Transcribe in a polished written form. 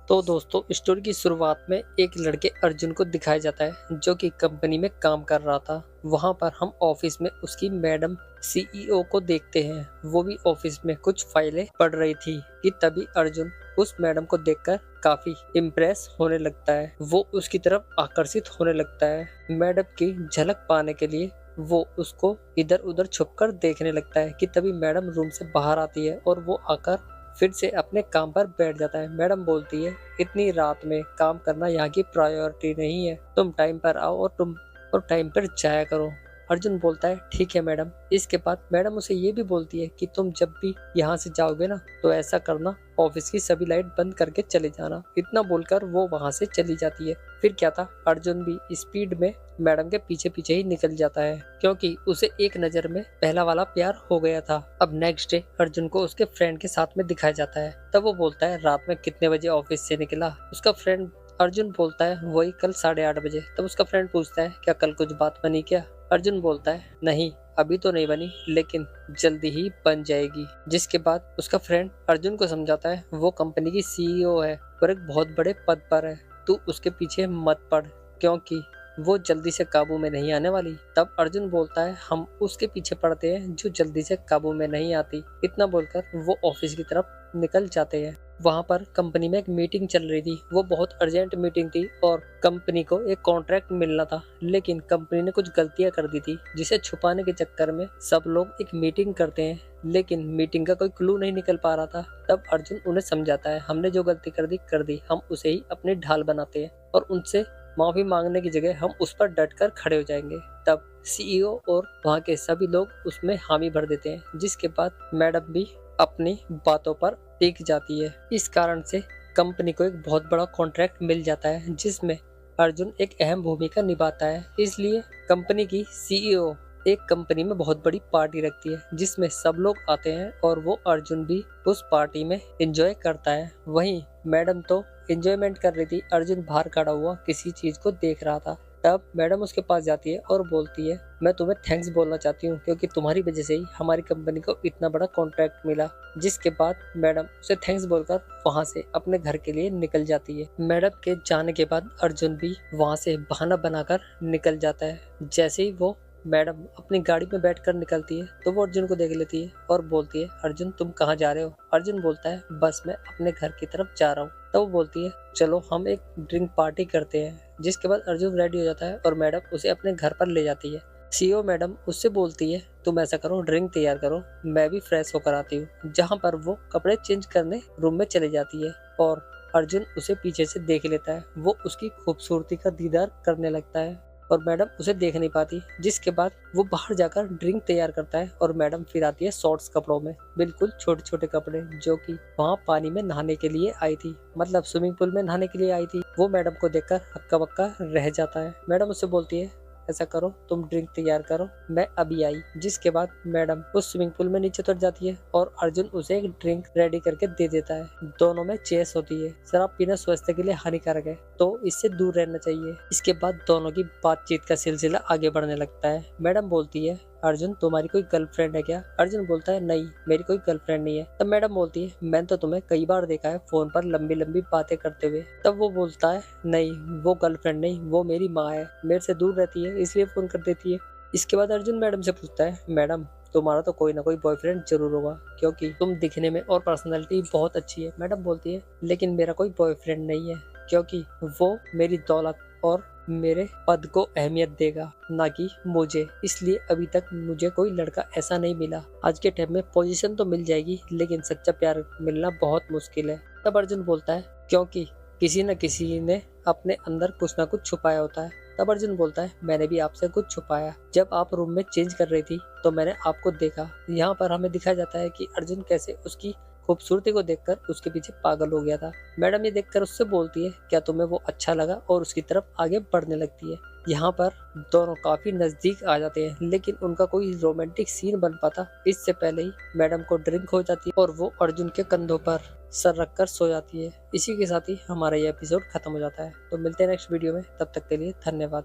तो दोस्तों स्टोरी की शुरुआत में एक लड़के अर्जुन को दिखाया जाता है जो कि कंपनी में काम कर रहा था। वहां पर हम ऑफिस में उसकी मैडम सीईओ को देखते हैं। वो भी ऑफिस में कुछ फाइलें पढ़ रही थी कि तभी अर्जुन उस मैडम को देखकर काफी इम्प्रेस होने लगता है। वो उसकी तरफ आकर्षित होने लगता है। मैडम की झलक पाने के लिए वो उसको इधर उधर छुपकर देखने लगता है कि तभी मैडम रूम से बाहर आती है और वो आकर फिर से अपने काम पर बैठ जाता है। मैडम बोलती है, इतनी रात में काम करना यहाँ की प्रायोरिटी नहीं है, तुम टाइम पर आओ और टाइम पर जाया करो। अर्जुन बोलता है, ठीक है मैडम। इसके बाद मैडम उसे ये भी बोलती है कि तुम जब भी यहाँ से जाओगे ना तो ऐसा करना, ऑफिस की सभी लाइट बंद करके चले जाना। इतना बोलकर वो वहाँ से चली जाती है। फिर क्या था, अर्जुन भी स्पीड में मैडम के पीछे पीछे ही निकल जाता है क्योंकि उसे एक नजर में पहला वाला प्यार हो गया था। अब नेक्स्ट डे अर्जुन को उसके फ्रेंड के साथ में दिखाया जाता है। तब वो बोलता है, रात में कितने बजे ऑफिस से निकला? उसका फ्रेंड अर्जुन बोलता है, वही कल 8:30 बजे। तब उसका फ्रेंड पूछता है, क्या कल कुछ बात बनी क्या? अर्जुन बोलता है, नहीं अभी तो नहीं बनी, लेकिन जल्दी ही बन जाएगी। जिसके बाद उसका फ्रेंड अर्जुन को समझाता है, वो कंपनी की सीईओ है और एक बहुत बड़े पद पर है, तू उसके पीछे मत पड़ क्योंकि वो जल्दी से काबू में नहीं आने वाली। तब अर्जुन बोलता है, हम उसके पीछे पड़ते हैं जो जल्दी से काबू में नहीं आती। इतना बोलकर वो ऑफिस की तरफ निकल जाते हैं। वहां पर कंपनी में एक मीटिंग चल रही थी। वो बहुत अर्जेंट मीटिंग थी और कंपनी को एक कॉन्ट्रैक्ट मिलना था, लेकिन कंपनी ने कुछ गलतियां कर दी थी जिसे छुपाने के चक्कर में सब लोग एक मीटिंग करते हैं, लेकिन मीटिंग का कोई क्लू नहीं निकल पा रहा था। तब अर्जुन उन्हें समझाता है, हमने जो गलती कर दी, हम उसे ही अपनी ढाल बनाते हैं और उनसे माफी मांगने की जगह हम उस पर डटकर खड़े हो जाएंगे। तब सीईओ और वहाँ के सभी लोग उसमें हामी भर देते हैं, जिसके बाद मैडम भी अपनी बातों पर टिक जाती है। इस कारण से कंपनी को एक बहुत बड़ा कॉन्ट्रैक्ट मिल जाता है जिसमें अर्जुन एक अहम भूमिका निभाता है। इसलिए कंपनी की सीईओ एक कंपनी में बहुत बड़ी पार्टी रखती है जिसमें सब लोग आते हैं और वो अर्जुन भी उस पार्टी में एंजॉय करता है। वहीं मैडम तो एंजॉयमेंट कर रही थी, अर्जुन बाहर खड़ा हुआ किसी चीज को देख रहा था। तब मैडम उसके पास जाती है और बोलती है, मैं तुम्हें थैंक्स बोलना चाहती हूँ क्योंकि तुम्हारी वजह से ही हमारी कंपनी को इतना बड़ा कॉन्ट्रैक्ट मिला। जिसके बाद मैडम उसे थैंक्स बोलकर वहाँ से अपने घर के लिए निकल जाती है। मैडम के जाने के बाद अर्जुन भी वहाँ से बहाना बनाकर निकल जाता है। जैसे ही वो मैडम अपनी गाड़ी में बैठकर निकलती है तो वो अर्जुन को देख लेती है और बोलती है, अर्जुन तुम कहाँ जा रहे हो? अर्जुन बोलता है, बस मैं अपने घर की तरफ जा रहा हूँ। तो वो बोलती है, चलो हम एक ड्रिंक पार्टी करते हैं। जिसके बाद अर्जुन रेडी हो जाता है और मैडम उसे अपने घर पर ले जाती है। सीईओ मैडम उससे बोलती है, तुम ऐसा करो, ड्रिंक तैयार करो, मैं भी फ्रेश होकर आती हूँ। जहाँ पर वो कपड़े चेंज करने रूम में चली जाती है और अर्जुन उसे पीछे से देख लेता है। वो उसकी खूबसूरती का दीदार करने लगता है और मैडम उसे देख नहीं पाती। जिसके बाद वो बाहर जाकर ड्रिंक तैयार करता है और मैडम फिर आती है शॉर्ट्स कपड़ों में, बिल्कुल छोटे छोटे कपड़े, जो कि वहाँ पानी में नहाने के लिए आई थी, मतलब स्विमिंग पूल में नहाने के लिए आई थी। वो मैडम को देखकर हक्का बक्का रह जाता है। मैडम उससे बोलती है, ऐसा करो, तुम ड्रिंक तैयार करो, मैं अभी आई। जिसके बाद मैडम उस स्विमिंग पूल में नीचे उतर जाती है और अर्जुन उसे एक ड्रिंक रेडी करके दे देता है। दोनों में चेस होती है। शराब पीना स्वास्थ्य के लिए हानिकारक है तो इससे दूर रहना चाहिए। इसके बाद दोनों की बातचीत का सिलसिला आगे बढ़ने लगता है। मैडम बोलती है, अर्जुन तुम्हारी कोई गर्लफ्रेंड है क्या? अर्जुन बोलता है, नहीं मेरी कोई गर्लफ्रेंड नहीं है। तब मैडम बोलती है, मैंने तो तुम्हें कई बार देखा है फोन पर लंबी लंबी बातें करते हुए। तब वो बोलता है, नहीं वो गर्लफ्रेंड नहीं, वो मेरी माँ है, मेरे से दूर रहती है इसलिए फोन कर देती है। इसके बाद अर्जुन मैडम से पूछता है, मैडम तुम्हारा तो कोई ना कोई बॉयफ्रेंड जरूर होगा क्योंकि तुम दिखने में और पर्सनैलिटी बहुत अच्छी है। मैडम बोलती है, लेकिन मेरा कोई बॉयफ्रेंड नहीं है क्योंकि वो मेरी दौलत और मेरे पद को अहमियत देगा, ना कि मुझे, इसलिए अभी तक मुझे कोई लड़का ऐसा नहीं मिला। आज के टाइम में पोजीशन तो मिल जाएगी लेकिन सच्चा प्यार मिलना बहुत मुश्किल है। तब अर्जुन बोलता है, क्योंकि किसी न किसी ने अपने अंदर कुछ ना कुछ छुपाया होता है। तब अर्जुन बोलता है, मैंने भी आपसे कुछ छुपाया। जब आप रूम में चेंज कर रही थी तो मैंने आपको देखा। यहाँ पर हमें दिखाया जाता है कि अर्जुन कैसे उसकी खूबसूरती को देखकर उसके पीछे पागल हो गया था। मैडम ये देखकर उससे बोलती है, क्या तुम्हें वो अच्छा लगा, और उसकी तरफ आगे बढ़ने लगती है। यहाँ पर दोनों काफी नजदीक आ जाते हैं लेकिन उनका कोई रोमांटिक सीन बन पाता इससे पहले ही मैडम को ड्रिंक हो जाती है और वो अर्जुन के कंधों पर सर रखकर सो जाती है। इसी के साथ ही हमारा ये एपिसोड खत्म हो जाता है। तो मिलते हैं नेक्स्ट वीडियो में, तब तक के लिए धन्यवाद।